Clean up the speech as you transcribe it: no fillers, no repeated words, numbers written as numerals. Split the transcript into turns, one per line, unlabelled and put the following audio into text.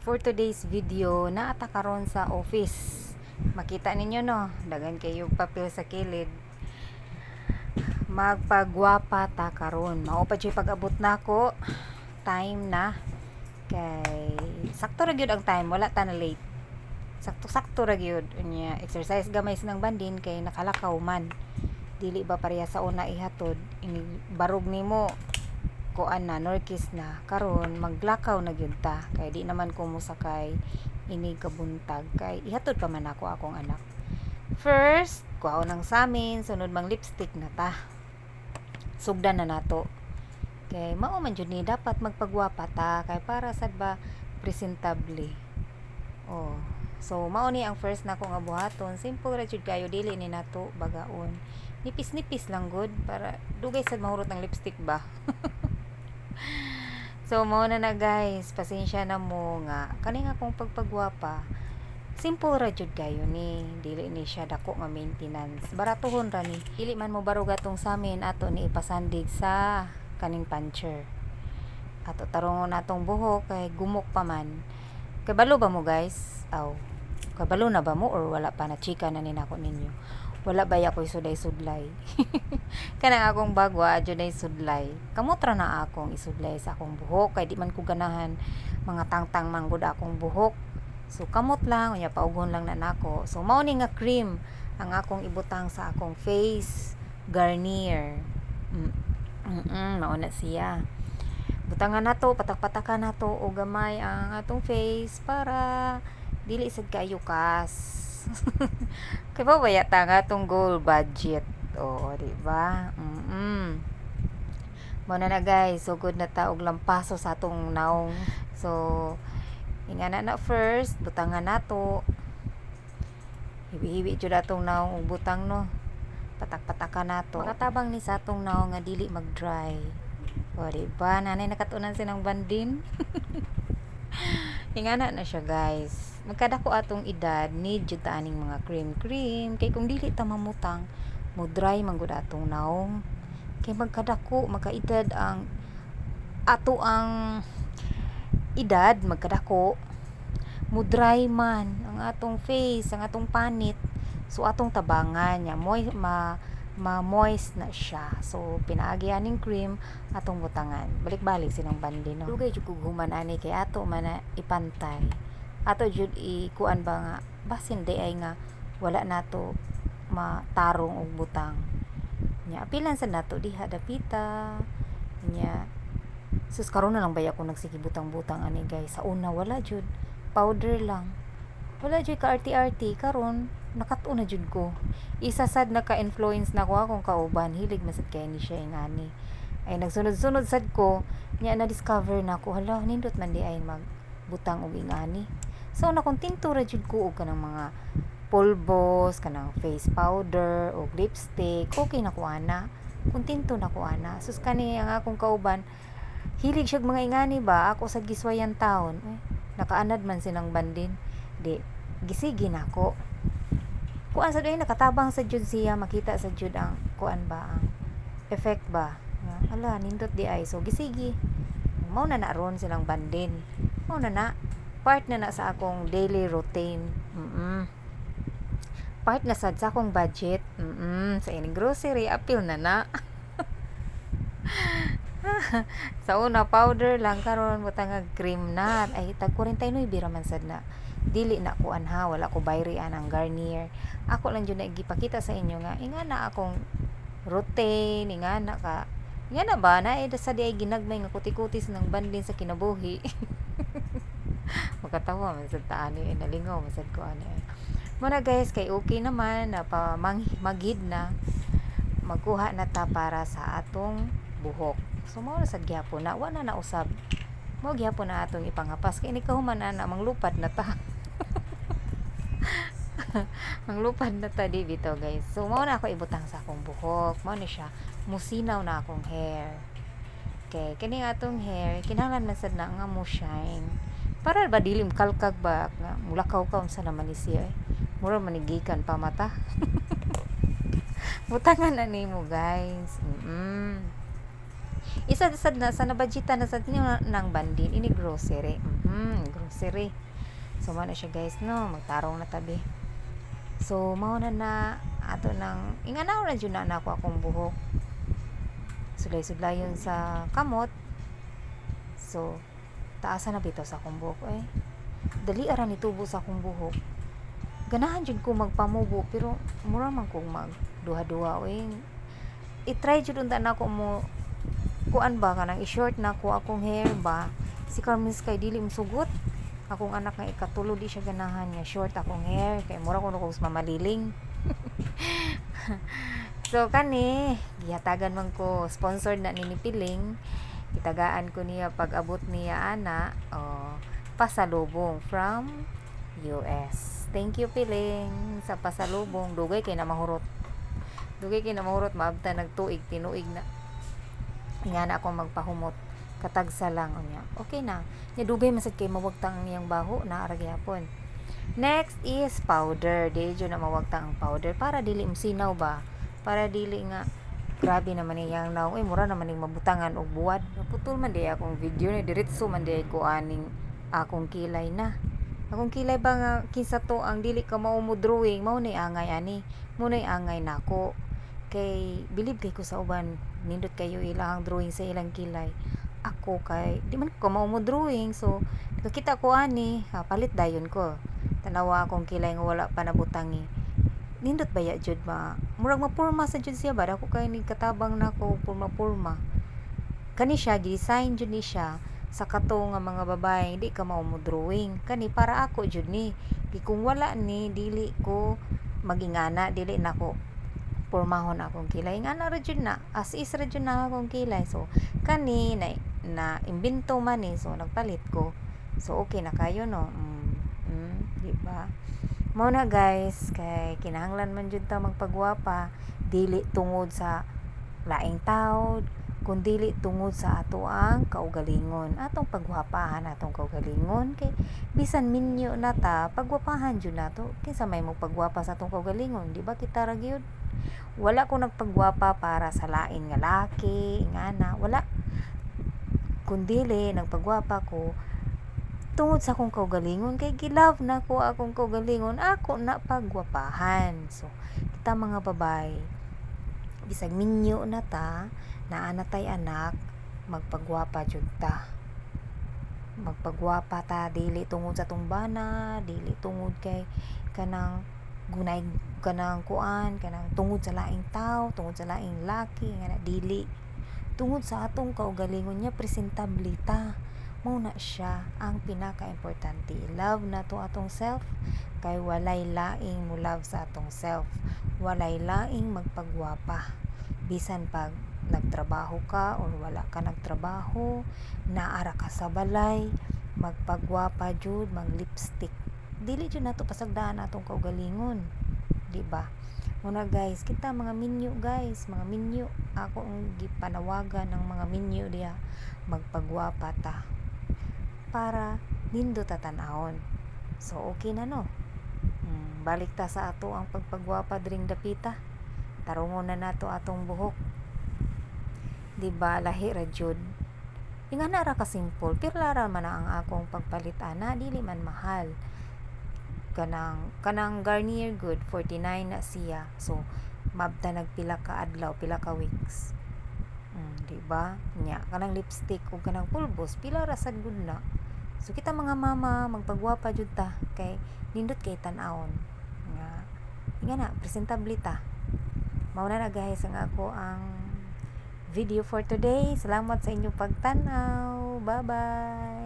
For today's video, naata karon sa office. Makita ninyo no, dagan kayo papel sa kilid. Magpagwapa ta karon. Mao pa jud pag-abot nako. Time na kay sakto ra gyud ang time, wala ta na late. Sakto-sakto ra gyud unya exercise gamay sinang bandin kay nakalakaw man. Dili ba pareha sa una ihatod, ini barog nimo kuan na norkis na karon maglakaw na gyud ta kay di naman ko musakay ini kabuntag kay ihatod pa man ako akong anak. First kuhaon ng samin, sunod mang lipstick na ta, sugdan na nato kay mao man jud ni dapat magpagwapa ta kay para sad ba presentable. Oh, so mao ni ang first na ko nga buhaton, simple ra jud kayo, dili ni nato bagaon, nipis-nipis lang good para dugay sad mahurot ng lipstick ba. So mao na guys, pasensya na mo nga kani nga akong pagpagwapa simple ra jud kayo ni, dili ni siya dako nga maintenance, baratuhon ra ni, dili man mo barog atong samin ato ni ipasandig sa kaning puncher ato tarongon natong buhok kay gumok pa man. Kabalo ba mo guys? Kabalo na ba mo or wala pa, na chika na ni nako ninyo? Wala ba ako'y suday-sudlay? Kanang akong bagwa adyo na sudlay. Kamutra na akong isudlay sa akong buhok kay di man ko ganahan mga tangtang manggod akong buhok. So kamot lang, unya paugon lang na nako. So mao ni nga cream ang akong ibutang sa akong face, Garnier. Mao na siya. Butangan nato, patak-patakan nato o gamay ang atong face para dili sad kayo kas. Kaya ba bayata nga itong goal budget? Oo, diba? Muna na guys, so good na ta og lampaso sa atong naong. So, ingana na first, butangan nato. Hibi-hibi jud atong naong og butang no. Patak-patakan nato. Makatabang ni sa atong naong nga dili mag-dry. O, diba? Nanay nakatunan sinang bandin. Ingana na siya guys. Magkadako atong edad, need jud ta aning mga cream kay kung dili ta mamutang mo dry man gud atong naong. Kay magkadako magkaedad ang ato ang edad, magkadako mo dry man ang atong face, ang atong panit. So atong tabangan nya moist na siya. So pinaagyan ning cream atong butangan. Balik-balik sinang bandi no. Dugay jud kog human ani kay ato man na ipantay. Ato jud ikuan ba nga basin day ay nga wala nato matarong og butang. Nya apilan sa nato diha dapita. Nya sus karon na lang baya ko nagsige butang-butang ani guys. Sa una wala jud, powder lang. Wala jud ka arti-arti, karon nakatuon na jud ko. Isa sad naka-influence na ko akong kauban, hilig masad kay ni siya ingani. Ay nagsunod-sunod sad ko, nya na discover na ko, hala nindot man di ay magbutang og ingani. So na kung tintura jud ko og kanang mga pulbos, kanang face powder o lipstick, okay na ko ana. Kung tinto na ko ana. Sus kani ang akong kauban, hilig siya mga ingani ba, ako sa giswayan taon. Nakaanad man sinang bandin. Di gisigi na ko. Kuan sa doy nakatabang sa jud siya, makita sa jud ang kuan ba ang effect ba. Hala nindot di ay, so gisigi. Mao na ron silang bandin. Mao na part na sa akong daily routine. Part na sad sa akong budget. Sa ining grocery apil na. Sa una powder lang, karon butang cream na ay tag 49 bira man sad na. Dili na ko anha, wala ko bayri ang Garnier. Ako lang jud na gipakita sa inyo nga ingana akong routine, ingana ba na sa di ay ginagmay nga kuti-kutis ng bandin sa kinabuhi. Makatawa man sad ta ani, nalingaw man sad ko ani. Muna guys, kay okay naman na pa maghid na magkuha na ta para sa atong buhok. So mao na sad gyapon na wala na usab. Mao gyapon na atong ipangapas kay ni kahuman na manglupad na ta. Manglupad na ta di bitaw guys. So mao na ako ibutang sa akong buhok. Mao ni siya, musinaw na akong hair. Okay, kini atong hair kinahanglan man sad na nga mo shine. Para ba dilim kalkag ba nga mulakaw ka unsa naman ni siya. Mura manigikan pa mata. Butangan na nimo guys. Isa sad na sa nabudgetan na sa tinyo ng bandin ini grocery. grocery. So mao na siya guys no, magtarong na tabi. So mao na ato nang inganaw na jud na nako akong buhok. Sulay-sudlayon sa kamot. So taasa na bitaw sa akong buhok dali ara ni tubo sa akong buhok. Ganahan jud ko magpamubo pero mura man kong magduha-duha i-try jud unta nako mo kuan ba kanang i-short na ko akong hair ba si Carmis kay dili msugot akong anak nga ikatulo di siya ganahan nga short akong hair kay mura ko kung mamaliling. So kani gihatagan man ko sponsored na ni Piling, itagaan ko niya pag abot niya ana pasalubong from US. Thank you Piling sa pasalubong. Dugay kay na mahurot maabta nagtuig tinuig na nga na ako magpahumot katagsa lang unya okay na nya dugay masad kay mawagtang yang baho na ara gyapon. Next is powder. Dili na mawagtang ang powder para dili msinaw ba, para dili nga grabe naman yang naw mura naman ning mabutangan og buwad. Naputol man di akong video ni diretso man di ko aning akong kilay na. Akong kilay ba nga kinsa to ang dili ka mao mo drawing mao nay angay ani. Mo nay angay nako. Kay believe kay ko sa uban nindot kayo ilang drawing sa ilang kilay. Ako kay di man ko mao mo drawing so nakita ko ani palit dayon ko. Tanawa akong kilay nga wala pa nabutangi. Nindot baya jud ba murag mapurma sa jud siya ba ako kay ni katabang nako purma kani siya design jud ni siya sa kato nga mga babae di ka mao mo drawing kani para ako jud ni kung wala ni dili ko magingana dili nako pormahon akong kilay nga na ra jud na as is ra jud na akong kilay so kani na imbento man so nagpalit ko so okay na kayo no di ba mo na guys kay kinahanglan man jud ta magpagwapa dili tungod sa laing taod kun dili tungod sa ato ang kaugalingon atong pagwapahan atong kaugalingon kay bisan minyo na ta pagwapahan jud nato kinsa may mo pagwapa sa atong kaugalingon di ba kita ra gyud wala ko nagpagwapa para sa lain nga laki ingana wala kundili nagpagwapa ko tungod sa akong kaugalingon kay gilove na ko akong kaugalingon ako na pagwapahan. So kita mga babae bisag minyo na ta naa na tay anak magpagwapa jud ta magpagwapa ta dili tungod sa tumbana dili tungod kay kanang gunay kanang kuan kanang tungod sa laing tao tungod sa laing laki nga dili tungod sa atong kaugalingon nya presentable ta mo na siya ang pinaka-importante. Love na to atong self kay walay laing mo love sa atong self. Walay laing magpagwapa. Bisan pag nagtrabaho ka or wala ka nagtrabaho, naara ka sa balay, magpagwapa jud, mag-lipstick. Dili jud nato pasagdaan atong kaugalingon, di ba? Muna guys, kita mga minyo guys, mga minyo. Ako ang gipanawagan ng mga minyo diya magpagwapa ta para nindo tatanahon. So okay na no. Balik ta sa ato ang pagpagwapa dring dapita. Tarungon na nato atong buhok. Di ba lahi ra jud. Ingana ra ka simple, pero lara man ang akong pagpalit ana dili man mahal. Kanang Garnier Good 49 na siya. So mabta nagpila ka adlaw, pila ka weeks. Di ba? Nya kanang lipstick ug kanang pulbos pila ra sad gud na. So kita mga mama magpagwapa jud ta kay nindot kay tan-awon nga ingana presentable ta. Mao na guys ang ako ang video for today. Salamat sa inyong pagtanaw. Bye bye.